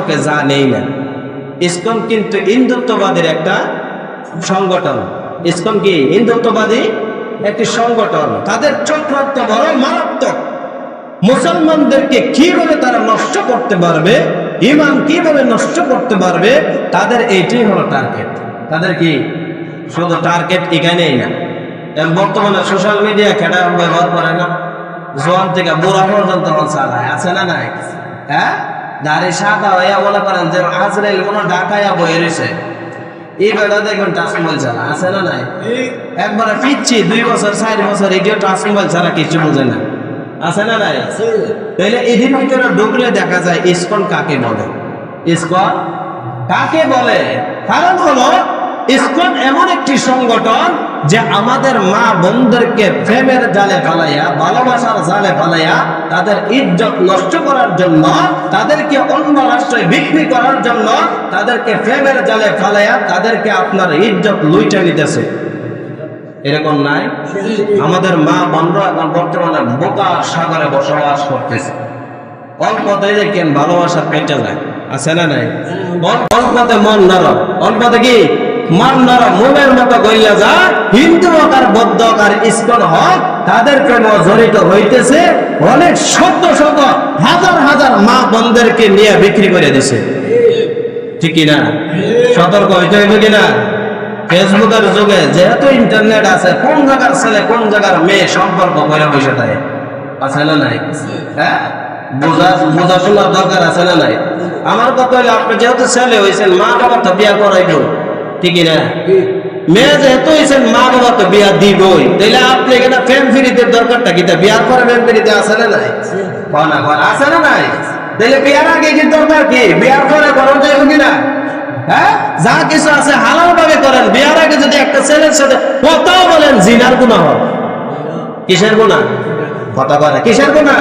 সম্পর্কে জানেই না। ইসকন কিন্তু হিন্দুত্ববাদীর একটা সংগঠন। ইসকন কি হিন্দুত্ববাদী একটি সংগঠন। তাদের চক্রান্ত বড় মারাত্মক। মুসলমানদেরকে কিভাবে তারা নষ্ট করতে পারবে, ইমান কিভাবে নষ্ট করতে পারবে, তাদের এইটাই হলো টার্গেট। তাদের কি শুধু টার্গেট এখানেই না, বর্তমানে সোশ্যাল মিডিয়া খেটা ব্যবহার করে না, জোয়ান থেকে বুড়া পর্যন্ত চালায়, আছে না নাই? হ্যাঁ, দাড়ি সাদা হইয়া মনে করেন যে আজরাইল কোনো ডাকাইয়া বয়ে রয়েছে, এই বেলা দেখবেন টাচ মোবাইল ছাড়া, আছে না নাই? একবারে পিচ্ছি 2 বছর 4 বছর এটিও টাচ মোবাইল ছাড়া কিছু বোঝে না, আছে না নাই? তাইলে এদের ভিতরে ঢুকলে দেখা যায় ইসকন কাকে বলে। ইসকন কাকে বলে? কারণ হলো ইসকন এমন একটি সংগঠন যে আমাদের মা বোনদেরকে প্রেমের জালে ফালাইয়া, ভালোবাসার জালে ফালাইয়া, তাদের ইজ্জত নষ্ট করার জন্য, তাদেরকে অন্য রাষ্ট্রে বিক্রি করার জন্য, তাদেরকে প্রেমের জালে ফালাইয়া তাদেরকে আপনার ইজ্জত লুইটা নিতেছে। এরকম নাই? আমাদের মা বোনরা এখন বর্তমানে বোকার সাগরে বসবাস করতেছে। অল্পতে দেখেন ভালোবাসা পেটে যায়, আছে না নাই? অল্পতে মন নরম, অল্পতে কি মন নরম, মোমের মতো গইয়া যায়। হিন্দু হোক আর বৌদ্ধ হোক আর ইসকন হোক, তাদের প্রেম জড়িত হইতেছে। অনেক শত শত হাজার হাজার মা বোনদেরকে নিয়ে বিক্রি করে দিছে, ঠিক কিনা? সতর্ক হইতে হইবে কিনা? ফেসবুকের যুগে যেহেতু ইন্টারনেট আছে, কোন জায়গার ছেলে কোন জায়গার মেয়ে সম্পর্ক করে বসে থাকে, আছে না নাই? হ্যাঁ, বোঝাশোনার দরকার আছে না নাই? আমার কথা হইলে আপনি যেহেতু ছেলে হয়েছেন, মা বাবা তো বিয়া করাইব, ঠিক না? মেয়ে যেহেতু হয়েছেন, মা বাবা তো বিয়া দিবই। তাইলে আপনি এখানে প্রেম ফিরিতে দরকারটা কি? বিয়ার পরে প্রেম ফিরিতে আছে না নাই? আছে না নাই? তাইলে বিয়ার আগে কি দরকার কি? বিয়ার পরে করা যাবে কিনা? হ্যাঁ, যা কিছু আছে হালাল ভাবে করেন। বিয়ার আগে যদি একটা ছেলের সাথে কথাও বলেন, জিনার গুনাহ হবে। কিসের গুনাহ? কথা বলে কিসের গুনাহ?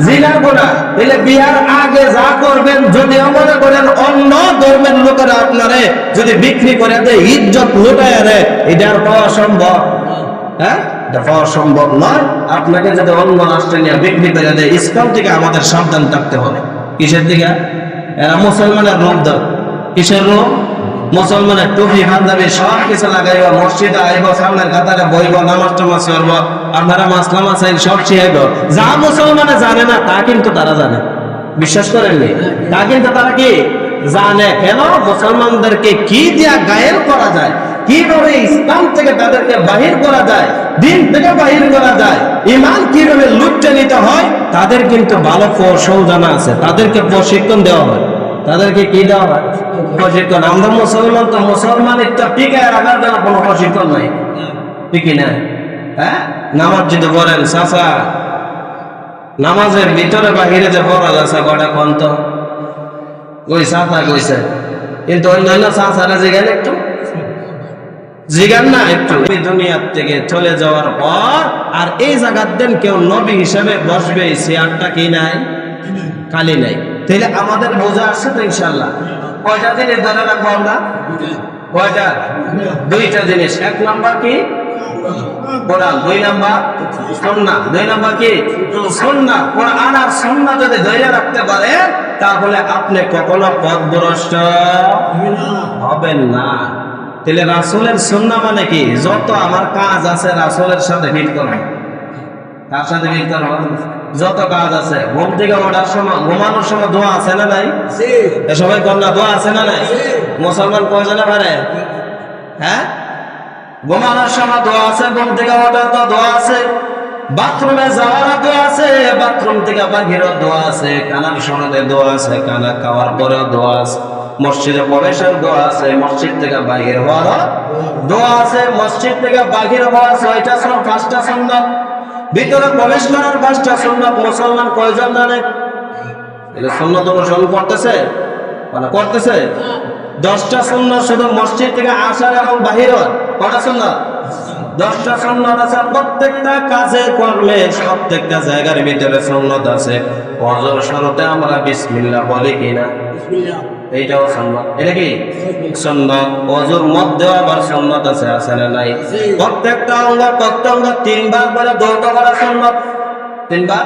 জিনার গুনাহ। তাহলে বিয়ার আগে যা করবেন, যদি মনে করেন অন্য ধর্মের লোকেরা আপনারে যদি বিক্রি করে দেয়, ইজ্জত লুটায় দেয়, এটা আর পাওয়া সম্ভব? হ্যাঁ, এটা পাওয়া সম্ভব নয়। আপনাকে যদি অন্য রাষ্ট্রে নিয়ে বিক্রি করে দেয়, ইসলাম থেকে আমাদের সাবধান থাকতে হবে। কিসের দিকে? এরা মুসলমানের রূপ দেয়। কিসের রূপ? মুসলমানের টুপি পাঞ্জাবি সব কিছু লাগাইব, মসজিদে আইব, সামনের কাতারে বইব, নামাজ টামাজ করব, আপনারা মাসলাম আছে সব শিখাইব। যা মুসলমানে জানে না তা কিন্তু তারা জানে, বিশ্বাস করেননি? তা কিন্তু তারা কি জানে। কেন? মুসলমানদেরকে কি দিয়া গায়েল করা যায়, কিভাবে ইসলাম থেকে তাদেরকে বাহির করা যায়, দিন থেকে বাহির করা যায়, ইমান কিভাবে লুটে নিতে হয়, তাদের কিন্তু ভালো কৌশল জানা আছে। তাদেরকে প্রশিক্ষণ দেওয়া হয়। তাদেরকে কি দেওয়া হয়? প্রশিক্ষণ। আমরা মুসলমান তো মুসলমানের টিকায় রাখার জন্য কোনো প্রশিক্ষণ নাই, ঠিক না? হ্যাঁ, নামাজ যদি বলেন চাচা, নামাজের ভিতরে বাহিরে যে ফরজ আছে কটা কোন তো? ওই চাচা কইছে, কিন্তু অন্যান্য চাচারা জিগান একটু, জিগান না একটু। দুনিয়ার থেকে চলে যাওয়ার পর আর এই জায়গার দেন কেউ নবী হিসেবে বসবে, চেয়ারটা কি নাই? খালি নাই। তাহলে আমাদের বোঝা আসছে তো ইনশাল্লাহ। কয়টা জিনিস ধরে রাখবো আমরা? কয়টা? 2টা জিনিস। 1 নাম্বার কি? কোরআন। 2 নাম্বার সুন্নাহ। 2 নাম্বার কি? সুন্নাহ। কোরআন আর সুন্নাহ যদি ধরে রাখতে পারে, তাহলে আপনি কখনো পথভ্রষ্ট হবেন না। তাহলে রাসূলের সুন্নাহ মানে কি? যত আমার কাজ আছে রাসূলের সাথে মিল করবে। তার সাথে মিল করবে। যত কাজ আছে, ঘুম থেকে ওঠার সময়, ঘুমানোর সময় দোয়া আছে না নাই? সবাই কন্যা দোয়া আছে না নাই? মুসলমান কয়জনে পারে? হ্যাঁ, ঘুমানোর সময় দোয়া আছে, ঘুম থেকে ওঠার তো দোয়া আছে, বাথরুমে যাওয়ার দোয়া আছে, বাথরুম থেকে বাহিরেও দোয়া আছে, কানার সনদে দোয়া আছে, কানা খাওয়ার পরেও দোয়া আছে, মসজিদে প্রবেশের দোয়া আছে, মসজিদ থেকে বাহির হওয়ার দোয়া আছে, মসজিদ থেকে বাহির হওয়া 6টা 5টা সুন্নাত, ভিতরে প্রবেশ করার 5টা সুন্নাত। মুসলমান কয়জন জানে? এটা সুন্নাত অনুসরণ করতেছে, মানে করতেছে। 10টা সুন্নাত শুধু মসজিদ থেকে আসার এবং বাহির হওয়ার। কয়টা সুন্নাত? 10টা সুন্নাত আছে। প্রত্যেকটা কাজে কর্মে প্রত্যেকটা জায়গার ভিতরে সুন্নাত আছে। ওযুর শুরুতে আমরা বিসমিল্লাহ বলি কিনা? বিসমিল্লাহ, এইটাও সুন্নাত। এটা কি সুন্নাত? ওযুর মধ্যে আবার সুন্নাত আছে, আছে না নাই? প্রত্যেকটা অঙ্গ প্রত্যঙ্গ 3 বার করে দৌড় করা সুন্নাত। 3 বার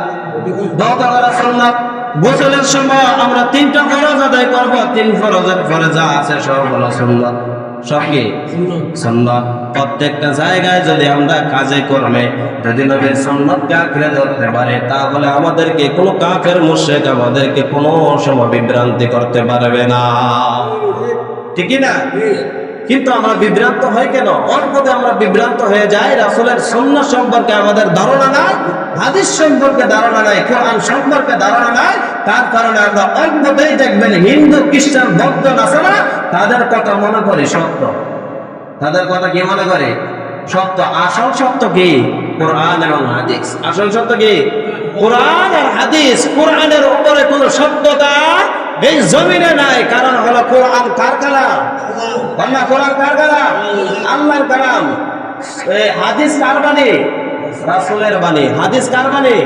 দৌড় করা সুন্নাত। গোসলের সময় আমরা 3টা ফরজ আদায় করব, 3 ফরজের পরে যা আছে সব হলো সুন্নাত। সব কি সুন্নাত। প্রত্যেকটা জায়গায় যদি আমরা কাজে কর্মে যদি নবীর সুন্নাতকে আঁকড়ে ধরতে পারে, তাহলে আমাদেরকে কোনো কাফের মুশরিক আমাদেরকে কোনো সময় বিভ্রান্তি করতে পারবে না, ঠিক না? কিন্তু আমরা বিভ্রান্ত হই কেন? অল্পতে আমরা বিভ্রান্ত হয়ে যাই। রাসূলের সুন্নাত সম্পর্কে আমাদের ধারণা নাই, হাদিস সম্পর্কে ধারণা নাই, কোরআন সম্পর্কে ধারণা নাই। তার কারণে আমরা অল্পতেই দেখবেন হিন্দু, খ্রিস্টান, বৌদ্ধ, নাসারা তাদের কথা মনে করি সত্য। তাদের কথা কি মনে করে? সত্য। আসল সত্য কি? কোরআন এবং হাদিস। আসল সত্য কি? কোরআন আর হাদিস। কোরআনের উপরে কোনো সত্যতা এই জমিনে নাই। কারণ হলো কোরআন কার কালাম? বলনা কোরআন কার কালাম? আল্লাহর কালাম। এই হাদিস কার বাণী? রাসূলের বাণী। হাদিস কার বাণী?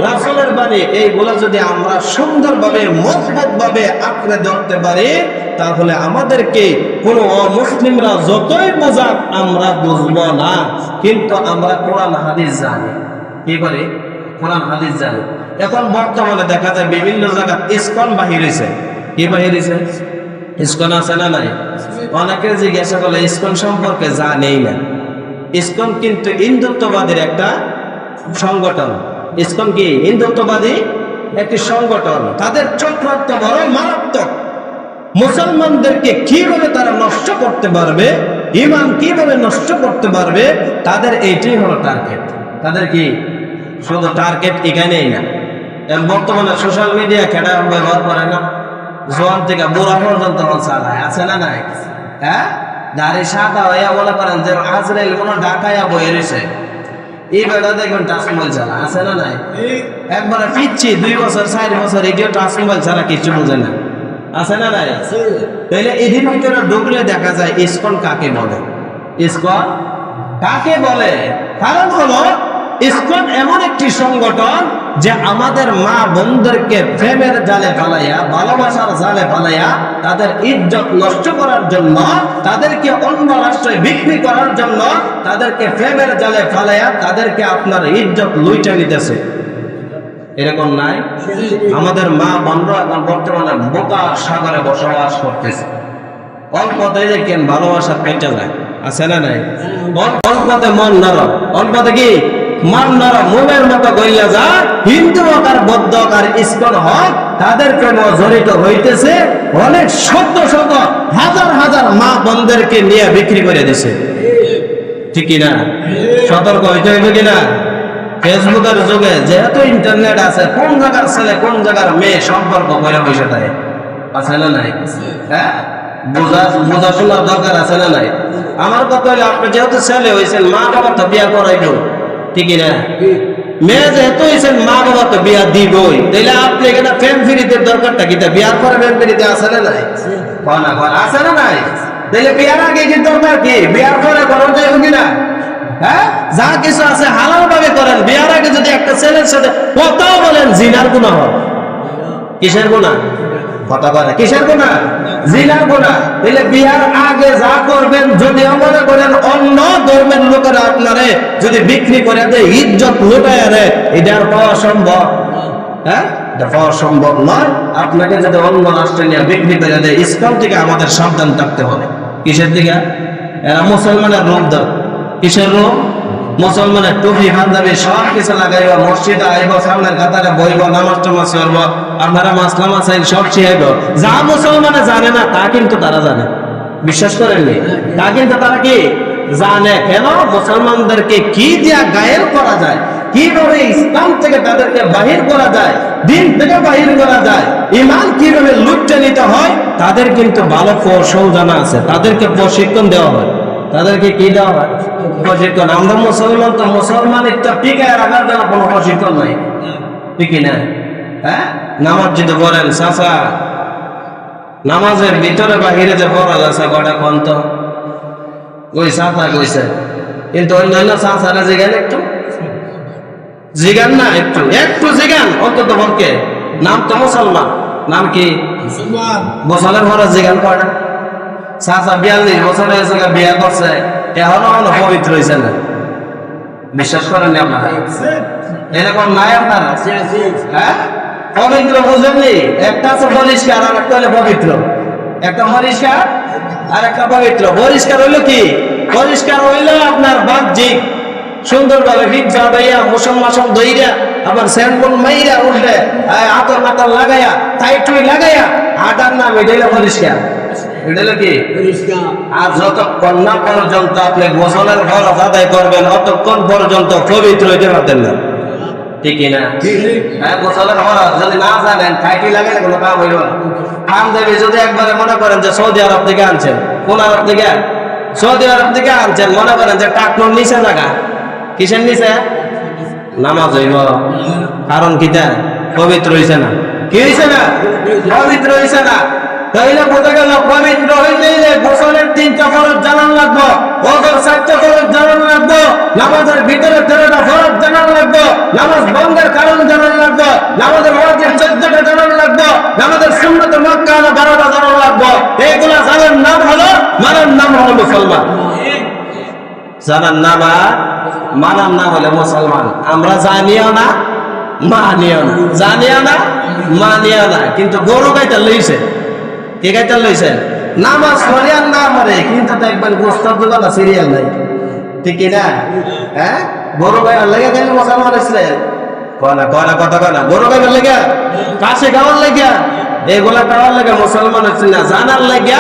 রাসূলের বাণী। এইগুলো যদি আমরা সুন্দরভাবে মজবুতভাবে আঁকড়ে ধরতে পারি, তাহলে আমাদেরকে কোনো অমুসলিমরা যতই বোঝাক আমরা বুঝবো না। কিন্তু আমরা কোরআন হাদিস জানি। কি করে? কোরআন হাদিস জানি। এখন বর্তমানে দেখা যায় বিভিন্ন জায়গায় ইসকন বাহির হয়েছে। কি বাহির হয়েছে? ইসকন আছে না নাই? অনেকে জিজ্ঞাসা করলে ইসকন সম্পর্কে জানেই না। ইসকন কিন্তু হিন্দুত্ববাদীর একটা সংগঠন। ইসকন কি? হিন্দুত্ববাদী একটি সংগঠন। তাদের চক্রান্ত বড় মারাত্মক। মুসলমানদেরকে কিভাবে তারা নষ্ট করতে পারবে, ঈমান কিভাবে নষ্ট করতে পারবে, তাদের এইটাই হলো টার্গেট। তাদের কি শুধু টার্গেট এখানেই না, বর্তমানে সোশ্যাল মিডিয়া কেটা ব্যবহার করে না, জোয়ান থেকে বুড়া পর্যন্ত চালায়, আছে না নাই? হ্যাঁ, দাড়ি সাদা হইয়া মনে করেন যে আজরাইল কোনো ডাকাইয়া বয়ে রয়েছে, এই বেটা দেখবেন টাচ মোবাইল চালা, আছে না নাই? একবারে পিচ্ছি 2 বছর 4 বছর এটিও টাচ মোবাইল ছাড়া কিছু বোঝে না, আছে না নাই? তাইলে এদের ভিতরে ঢুকলে দেখা যায় ইসকন কাকে বলে। ইসকন কাকে বলে? কারণ হলো ইসকন এমন একটি সংগঠন যে আমাদের মা বোনদেরকে প্রেমের জালে ফালাইয়া, ভালোবাসার জালে ফালাইয়া, তাদের ইজ্জত নষ্ট করার জন্য, তাদেরকে অন্য রাষ্ট্রে বিক্রি করার জন্য, তাদেরকে প্রেমের জালে ফালাইয়া তাদেরকে আপনার ইজ্জত লুইটা নিতেছে। এরকম নাই? আমাদের মা বোনরা এখন বর্তমানে বোকা সাগরে বসবাস করতেছে। অল্পতে দেখেন ভালোবাসা পেটে যায়, আছে না নাই? অল্পতে মন নরম, অল্পতে কি মন নরম, মোমের মতো গইলা যায়। হিন্দু হোক আর বৌদ্ধ হোক আর ইসকন হোক, তাদের প্রেমে জড়িত হইতেছে। অনেক শত শত হাজার হাজার মা বোনদেরকে নিয়ে বিক্রি করে দিছে, ঠিক কিনা? সতর্ক হইতে হইবে কিনা? ফেসবুকের যুগে যেহেতু ইন্টারনেট আছে, কোন জায়গার ছেলে কোন জায়গার মেয়ে সম্পর্ক করে বসে থাকে, আছে না নাই? হ্যাঁ, বোঝা শোনার দরকার আছে না নাই? আমার কথা হইলে আপনি যেহেতু ছেলে হয়েছেন, মা বাবা তো বিয়া করাইব, ঠিক না? মেয়ে যেহেতু হয়েছেন, মা বাবা তো বিয়া দিবই। তাইলে আপনি এখানে প্রেম ফিরিতে দরকারটা কি? বিয়ার পরে প্রেম ফিরিতে আছে না নাই? আছে না নাই? তাইলে বিয়ার আগে কি দরকার কি? বিয়ার পরে করার যাইব কিনা? হ্যাঁ, যা কিছু আছে হালাল ভাবে করেন। বিয়ার আগে যদি একটা ছেলের সাথে কথাও বলেন, জিনার গুনাহ হয়। কিসের গুনাহ? কথা বলে কিসের গুনাহ? জিনার গুনাহ। তাহলে বিয়ার আগে যা করবেন, যদি মনে করেন অন্য ধর্মের লোকেরা আপনারে যদি বিক্রি করে দেয়, ইজ্জত লুটায় দেয়, এটা আর পাওয়া সম্ভব? হ্যাঁ, এটা পাওয়া সম্ভব নয়। আপনাকে যদি অন্য রাষ্ট্রে নিয়ে বিক্রি করে দেয়, ইসলাম থেকে আমাদের সাবধান থাকতে হবে। কিসের দিকে? এরা মুসলমানের রূপ ধর। কিসের রূপ? মুসলমানের টুপি পাঞ্জাবি সব কিছু লাগাইব, মসজিদে আইব, সামনের কাতারে বইব, নামাজ টামাজ করব, আপনারা মাসলাম আছেন সব শিখাইব। যা মুসলমানে জানে না তা কিন্তু তারা জানে, বিশ্বাস করেননি? তা কিন্তু তারা কি জানে। কেন? মুসলমানদেরকে কি দিয়া গায়ের করা যায়, কিভাবে ইসলাম থেকে তাদেরকে বাহির করা যায়, দিন থেকে বাহির করা যায়, ঈমান কিভাবে লুটে নিতে হয়, তাদের কিন্তু ভালো কৌশল জানা আছে। তাদেরকে প্রশিক্ষণ দেওয়া হয়। তাদেরকে কি দেওয়া হয়? প্রশিক্ষণ। আমরা মুসলমান তো মুসলমানের তো টিকায় রাখার জন্য কোনো প্রশিক্ষণ নাই, ঠিক না? হ্যাঁ, নামাজ যদি বলেন চাচা, নামাজের ভিতরে বাহিরে যে ফরজ আছে কটা কোন তো ওই চাচা কইছে, কিন্তু অন্যান্য চাচারা জিগান একটু জিগান না, একটু একটু জিগান অন্তত পক্ষে। নাম তো মুসলমান, নাম কি? গোসলের ফরজ জিগান কটা? চাচা 42 বছর হয়েছে বিয়া করছে, এখনো পবিত্র হয়েছে না। বিশ্বাস করেন আপনারা? এরকম নাই আপনারা? হ্যাঁ, পবিত্র বুঝলেননি? একটা আছে পরিষ্কার আর একটা হলো পবিত্র। একটা পরিষ্কার আর একটা পবিত্র। পরিষ্কার হইলো কি? পরিষ্কার হইলো আপনার বাহ্যিক সুন্দরভাবে ভিক্ষা দইয়া মুসলমান দইরা আবার স্যাম্পল মাইরা উঠলে আতর মাতর লাগাইয়া টাইটুই লাগাইয়া হাঁটার নাম এটা হলো পরিষ্কার। এটা হলো কি? আর যতক্ষণ না পর্যন্ত আপনি গোসলের ফরজ আদায় করবেন অতক্ষণ পর্যন্ত পবিত্র হইতে পারতেন না। ঠিক না? হ্যাঁ, গোসলের ফরজ যদি না জানেন টাইটুই লাগাইলে কোনো কাম হইল না। কাম দেবে যদি একবারে মনে করেন যে সৌদি আরব থেকে আনছেন, কোন আরব থেকে? সৌদি আরব থেকে আনছেন, মনে করেন যে টাকনোর নিচে জায়গা, কিসের নিচে? নামাজ হইব। কারণ কিটা? পবিত্র হইছে না। কি হইছে না? পবিত্র হইছে না। তাইলে বোঝা গেল পবিত্র হইলে গোসলের 3টা ফরজ জানান লাগবো, ওযুর 4টা ফরজ জানান লাগবো, নামাজের ভিতরে 13টা ফরজ জানান লাগবো, নামাজ বন্ধের কারণ জানান লাগবো, নামাজের ওয়াজিব 14টা জানান লাগবো, নামাজের সুন্নাত মুআক্কাদা 12টা জানান লাগবো। এইগুলা জানার নাম হলো, মানার নাম হলো মুসলমান। জানার নাম আর মানার নাম হলো মুসলমান। আমরা জানিও না মানিও না, জানিও না মানিও না, কিন্তু গরু গাইটা লইছে। কে গাইটা লইছে? নামাজ পড়ে আর না পড়ে, কিন্তু দেখবেন গোস্তার দোকান সিরিয়াল নাই। ঠিক না? হ্যাঁ, গরু গাইবার লেগে গেলে মুসলমান ছিলেন। কনা কনা কথা কনা, গরু গাইবার লেগে, কাছে গাওয়ার লেগে, এগুলা খাওয়ার লেগে মুসলমান হচ্ছিল না, জানার লেগে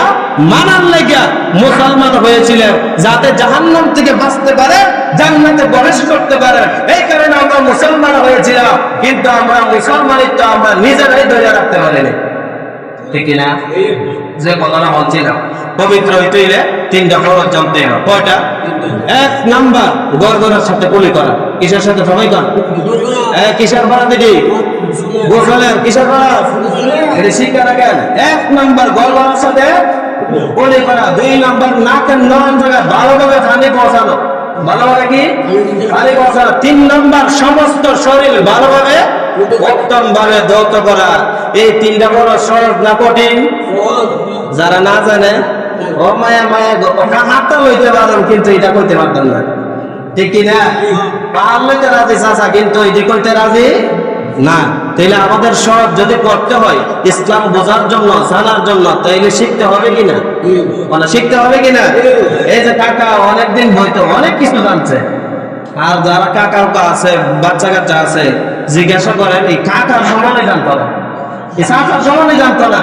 মানার লেগে মুসলমান হয়েছিলেন, যাতে জাহান্নাম থেকে বাঁচতে পারে, জান্নাতে প্রবেশ করতে পারে। এই কারণে আমরা মুসলমান হয়েছিলাম, কিন্তু আমরা মুসলমানিত্ব আমরা নিজেরাই ধরে রাখতে পারিনি। ঠিক না? যে কথাটা বলছিলাম, পবিত্র হইতে হইলে 3টা ফরজ জানতে হবে। কয়টা? 1 নাম্বার গরগরের সাথে কুলি করা। কিসের সাথে? সবাই কর। কিসের ফরজ দিদি? গোসলের। কিসের ফরজ? এটা শিক্ষা রাখেন। 1 নাম্বার গরগরের সাথে কুলি করা। 2 নাম্বার নাকের নরম জায়গায় ভালোভাবে পানি পৌঁছানো। ভালোভাবে কি? পানি পৌঁছানো। 3 নাম্বার সমস্ত শরীর ভালোভাবে উত্তম ভাবে ধৌত করা। এই 3টা বড় সহজ না কঠিন? যারা না জানে ও মায়া মায়া হাতটা লইতে পারেন, কিন্তু এটা করতে পারতেন না। ঠিক কিনা? পাহাড় লইতে রাজি চাচা, কিন্তু এটি করতে রাজি না। তাইলে আমাদের সহজ যদি করতে হয় ইসলাম বোঝার জন্য, জানার জন্য, তাইলে শিখতে হবে কিনা? মানে শিখতে হবে কিনা? এই যে কাকা অনেকদিন হয়তো অনেক কিছু জানছে, আর যারা কাকা আছে, বাচ্চা কাচ্চা আছে, জিজ্ঞাসা করেন এই কাকার সমানে জানতো না, এই চাচার সমানে জানতো না।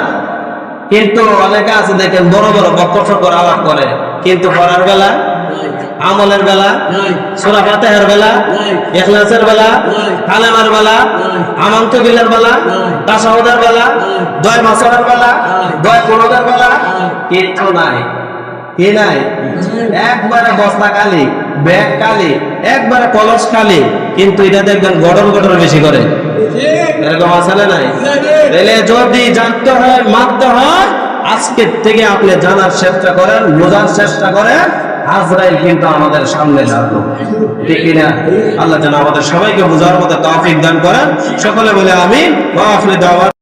কিন্তু অনেকে আছে দেখেন বড় বড় বক্তব্য আলাপ করে, কিন্তু পড়ার বেলা, আমলের বেলা, সূরা ফাতিহার বেলা, ইখলাসের বেলা, কালেমার বেলা, আমানতু বিল্লাহর বেলা, তাশাহুদের বেলা, দয় মাসরের বেলা, দয় কুনুতের বেলা কিচ্ছু নাই। কি নাই? একবারে বস্তা খালি, ব্যাগ খালি, একবারে কলস খালি, কিন্তু এটা দেখবেন গঠন গঠন বেশি করে। এরকম আসলে নাই? তাহলে যদি জানতে হয়, মানতে হয়, আজকের থেকে আপনি জানার চেষ্টা করেন, বোঝার চেষ্টা করেন। আজরাইল কিন্তু আমাদের সামনে যাবে। ঠিক না? আল্লাহ যেন আমাদের সবাইকে বোঝার মতো তৌফিক দান করেন। সকলে বলে আমিন। ওয়া আখিরু দাওয়ানা।